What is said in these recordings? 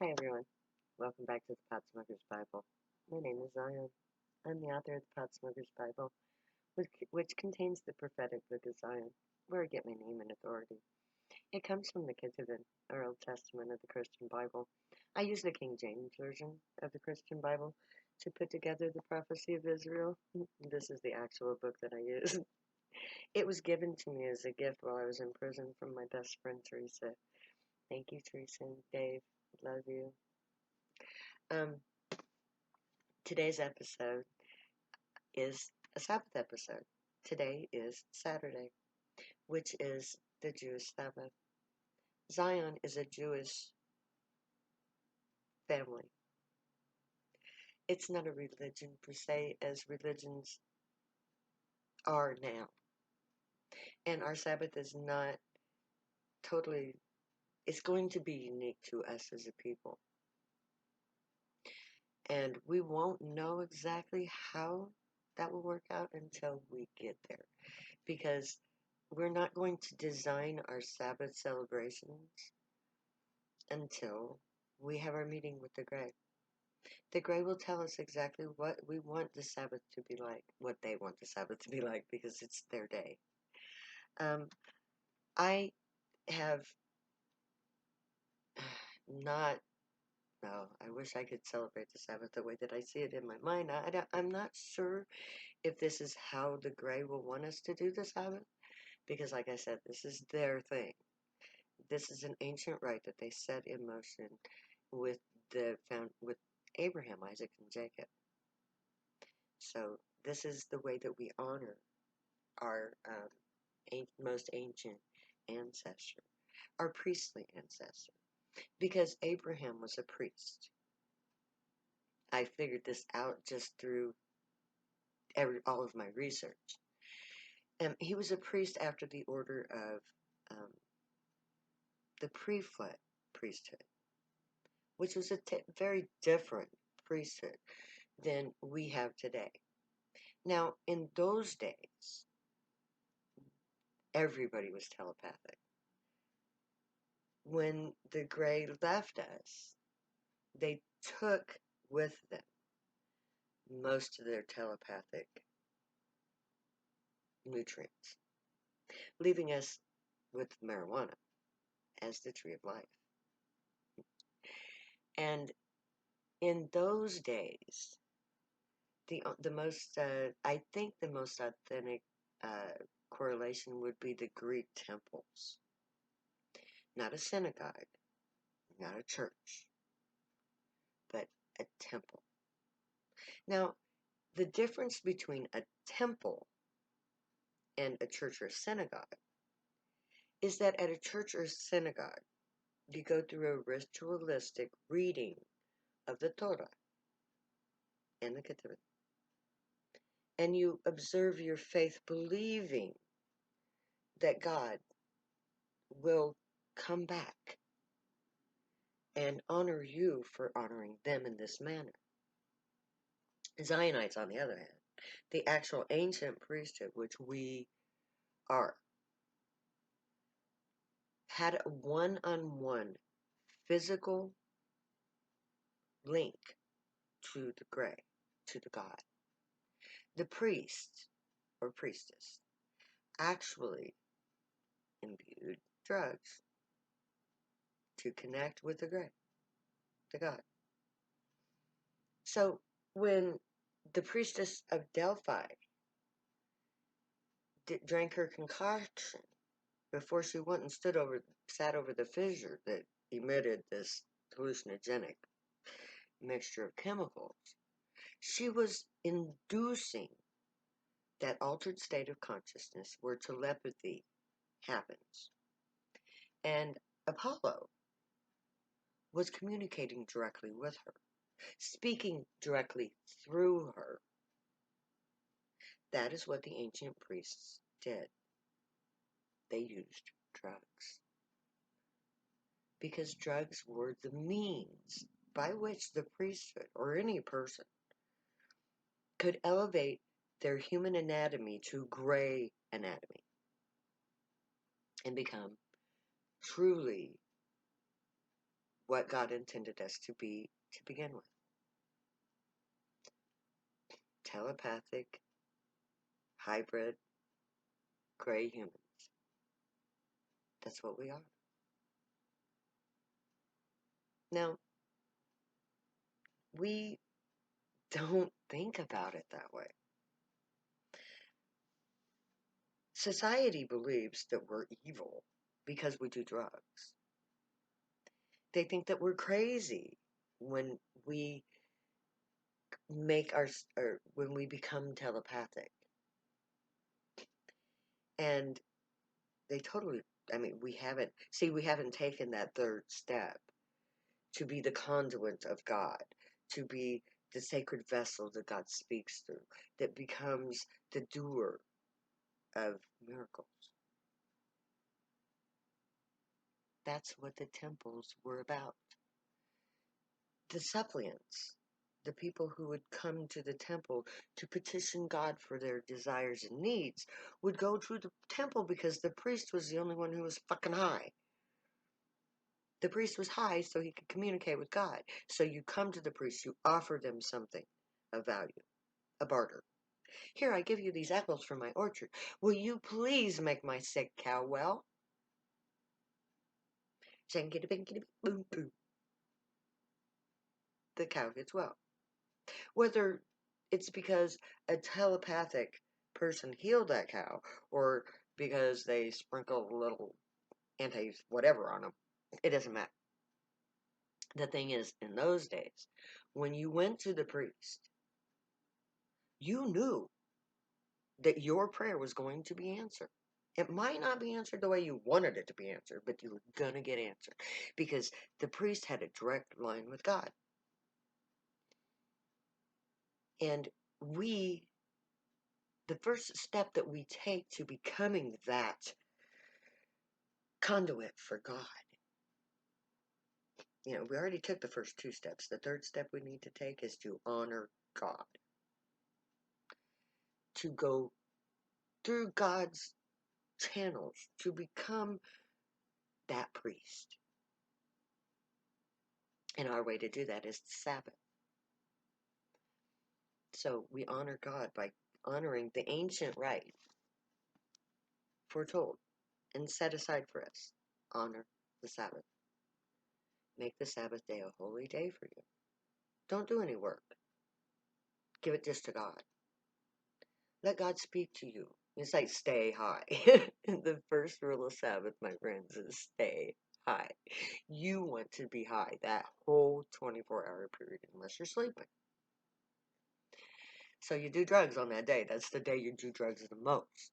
Hi everyone, welcome back to the Pot Smoker's Bible. My name is Zion. I'm the author of the Pot Smoker's Bible, which contains the prophetic book of Zion, where I get my name and authority. It comes from the Ketuvim, or Old Testament of the Christian Bible. I use the King James Version of the Christian Bible to put together the prophecy of Israel. This is the actual book that I use. It was given to me as a gift while I was in prison from my best friend Teresa. Thank you, Teresa and Dave. Love you. Um, Today's episode is a Sabbath episode. Today is Saturday, which is the Jewish Sabbath. Zion is a Jewish family. It's not a religion per se, as religions are now. And our Sabbath is not totally, it's going to be unique to us as a people. And we won't know exactly how that will work out until we get there. Because we're not going to design our Sabbath celebrations until we have our meeting with the Gray. The Gray will tell us exactly what we want the Sabbath to be like, what they want the Sabbath to be like, because it's their day. Um, I have not, no, I wish I could celebrate the Sabbath the way that I see it in my mind. I'm not sure if this is how the Gray will want us to do the Sabbath, because like I said, this is their thing. This is an ancient rite that they set in motion with with Abraham, Isaac, and Jacob. So this is the way that we honor our most ancient ancestor, our priestly ancestor, because Abraham was a priest. I figured this out just through all of my research. He was a priest after the order of the pre-flood priesthood, which was a very different priesthood than we have today. Now, in those days, everybody was telepathic. When the Gray left us, they took with them most of their telepathic nutrients, leaving us with marijuana as the tree of life. And in those days, the most I think the most authentic correlation would be the Greek temples, not a synagogue, not a church, but a temple. Now, the difference between a temple and a church or synagogue is that at a church or synagogue, you go through a ritualistic reading of the Torah and the Ketuvim, and you observe your faith believing that God will come back and honor you for honoring them in this manner. Zionites, on the other hand, the actual ancient priesthood, which we are, had a one-on-one physical link to the Gray, to the God. The priest or priestess actually imbued drugs to connect with the Gray, the God. So when the priestess of Delphi drank her concoction before she went and sat over the fissure that emitted this hallucinogenic mixture of chemicals, she was inducing that altered state of consciousness where telepathy happens. And Apollo was communicating directly with her, speaking directly through her. That is what the ancient priests did. They used drugs. Because drugs were the means by which the priesthood, or any person, could elevate their human anatomy to Gray anatomy and become truly what God intended us to be to begin with. Telepathic, hybrid, gray humans. That's what we are. Now, we don't think about it that way. Society believes that we're evil because we do drugs. They think that we're crazy when we make or when we become telepathic. And they totally, I mean, we haven't taken that third step to be the conduit of God, to be the sacred vessel that God speaks through, that becomes the doer of miracles. That's what the temples were about. The suppliants, the people who would come to the temple to petition God for their desires and needs, would go to the temple because the priest was the only one who was fucking high. The priest was high so he could communicate with God. So you come to the priest, you offer them something of value, a barter. Here, I give you these apples from my orchard. Will you please make my sick cow well? Shankity binkity boom boom. The cow gets well. Whether it's because a telepathic person healed that cow or because they sprinkled a little anti whatever on them, it doesn't matter. The thing is, in those days, when you went to the priest, you knew that your prayer was going to be answered. It might not be answered the way you wanted it to be answered, but you were going to get answered because the priest had a direct line with God. And the first step that we take to becoming that conduit for God, we already took the first two steps. The third step we need to take is to honor God, to go through God's channels to become that priest. And our way to do that is the Sabbath. So we honor God by honoring the ancient rite foretold and set aside for us. Honor the Sabbath. Make the Sabbath day a holy day for you. Don't do any work. Give it just to God. Let God speak to you. It's like stay high. The first rule of Sabbath, my friends, is stay high. You want to be high that whole 24-hour period unless you're sleeping. So you do drugs on that day. That's the day you do drugs the most.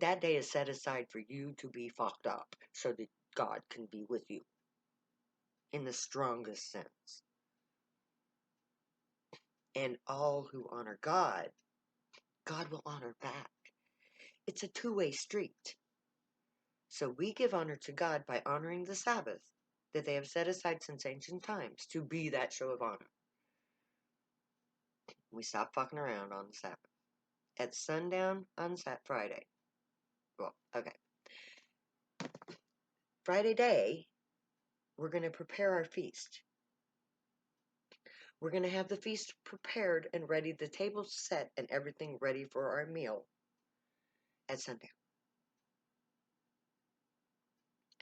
That day is set aside for you to be fucked up so that God can be with you in the strongest sense. And all who honor God, God will honor back. It's a two-way street. So we give honor to God by honoring the Sabbath that they have set aside since ancient times to be that show of honor. We stop fucking around on the Sabbath. At sundown on Friday. Well, okay. Friday day, we're going to prepare our feast. We're going to have the feast prepared and ready, the table set and everything ready for our meal at sundown.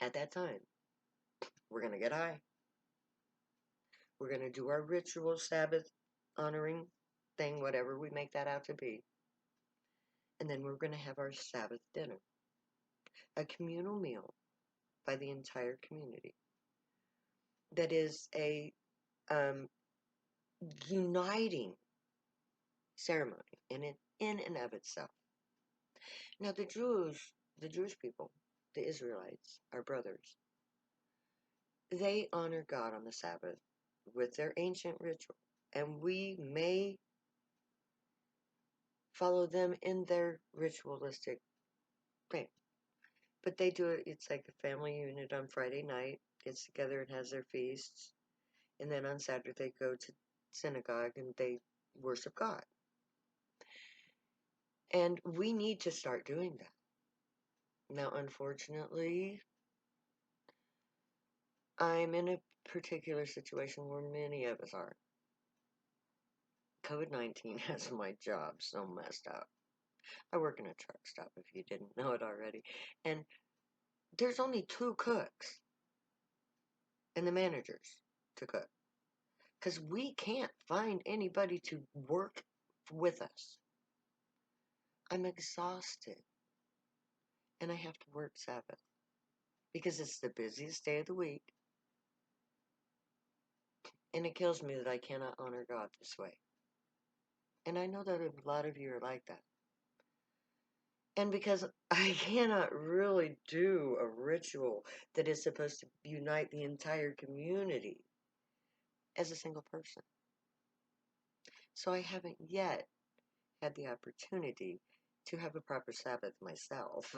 At that time, we're going to get high. We're going to do our ritual Sabbath honoring thing, whatever we make that out to be. And then we're going to have our Sabbath dinner, a communal meal by the entire community. That is a uniting ceremony in and of itself. Now the Jewish people, the Israelites, our brothers, they honor God on the Sabbath with their ancient ritual, and we may follow them in their ritualistic thing. But they do it, it's like a family unit on Friday night, gets together and has their feasts, and then on Saturday they go to synagogue and they worship God. And we need to start doing that. Now, unfortunately, I'm in a particular situation where many of us are. COVID-19 has my job so messed up. I work in a truck stop, if you didn't know it already. And there's only two cooks and the managers to cook. Because we can't find anybody to work with us. I'm exhausted. And I have to work Sabbath. Because it's the busiest day of the week. And it kills me that I cannot honor God this way. And I know that a lot of you are like that. And because I cannot really do a ritual that is supposed to unite the entire community as a single person. So I haven't yet had the opportunity to have a proper Sabbath myself.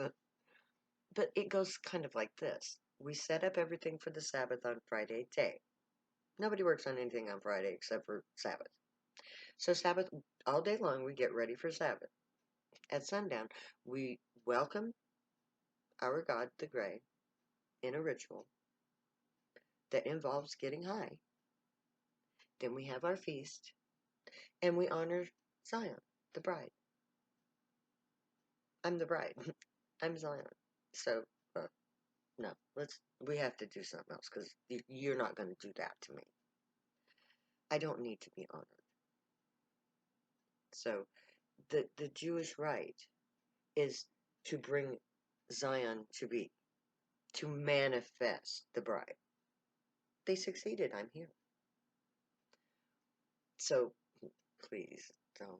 But it goes kind of like this. We set up everything for the Sabbath on Friday day. Nobody works on anything on Friday except for Sabbath. So Sabbath, all day long, we get ready for Sabbath. At sundown, we welcome our God, the Gray, in a ritual that involves getting high. Then we have our feast, and we honor Zion, the bride. I'm the bride. I'm Zion. So, no, we have to do something else because you're not going to do that to me. I don't need to be honored. So, the Jewish rite is to bring Zion to be, to manifest the bride. They succeeded. I'm here. So, please don't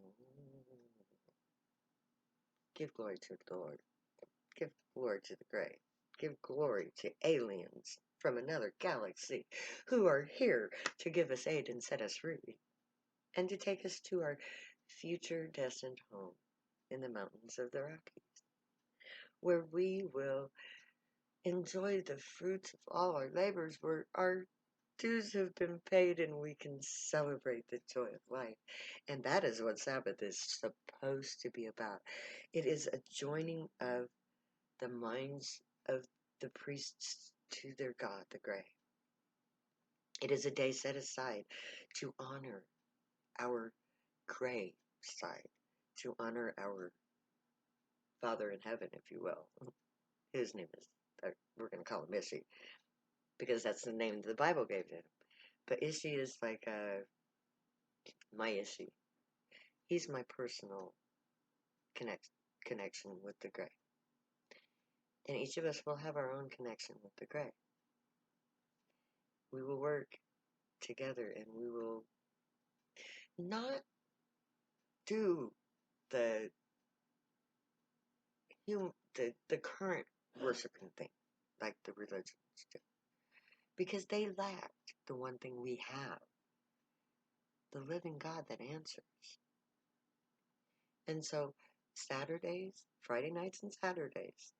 give glory to the Lord. Give glory to the Gray. Give glory to aliens from another galaxy who are here to give us aid and set us free, and to take us to our future destined home in the mountains of the Rockies, where we will enjoy the fruits of all our labors, where our dues have been paid and we can celebrate the joy of life. And that is what Sabbath is supposed to be about. It is a joining of the minds of the priests to their God, the Gray. It is a day set aside to honor our Gray side, to honor our Father in heaven, if you will. His name is, we're going to call him Ishi, because that's the name the Bible gave him. But Ishi is like my Ishi. He's my personal connection with the Gray. And each of us will have our own connection with the Gray. We will work together and we will not do the the current worshiping thing like the religions do, because they lack the one thing we have, the living God that answers. And so Saturdays, Friday nights and Saturdays,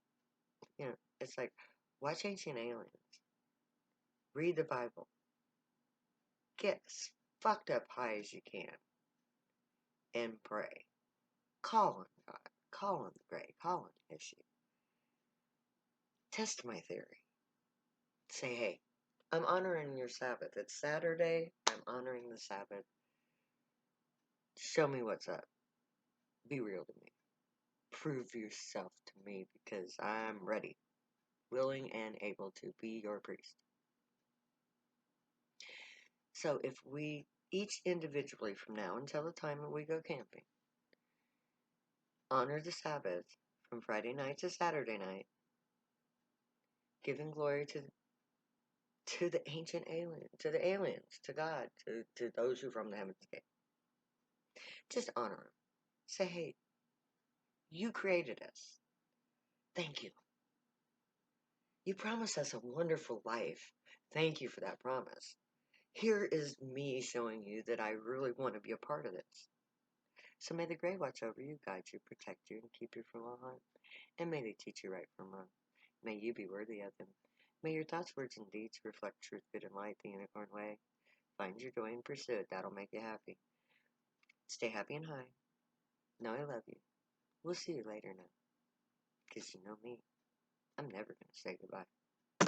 it's like watch Ancient Aliens, read the Bible, get as fucked up high as you can, and pray. Call on God, call on the Gray, call on Ishi. Test my theory. Say, hey, I'm honoring your Sabbath. It's Saturday. I'm honoring the Sabbath. Show me what's up. Be real to me. Prove yourself to me because I'm ready, willing, and able to be your priest. So if we each individually from now until the time that we go camping honor the Sabbath from Friday night to Saturday night, giving glory to the ancient alien, to the aliens, to God, to those who from the heavens came. Just honor them. Say, hey, you created us. Thank you. You promised us a wonderful life. Thank you for that promise. Here is me showing you that I really want to be a part of this. So may the Gray watch over you, guide you, protect you, and keep you from all harm. And may they teach you right from wrong. May you be worthy of them. May your thoughts, words, and deeds reflect truth, good, and light, the unicorn way. Find your joy and pursue it. That'll make you happy. Stay happy and high. Know I love you. We'll see you later now. Because you know me. I'm never going to say goodbye.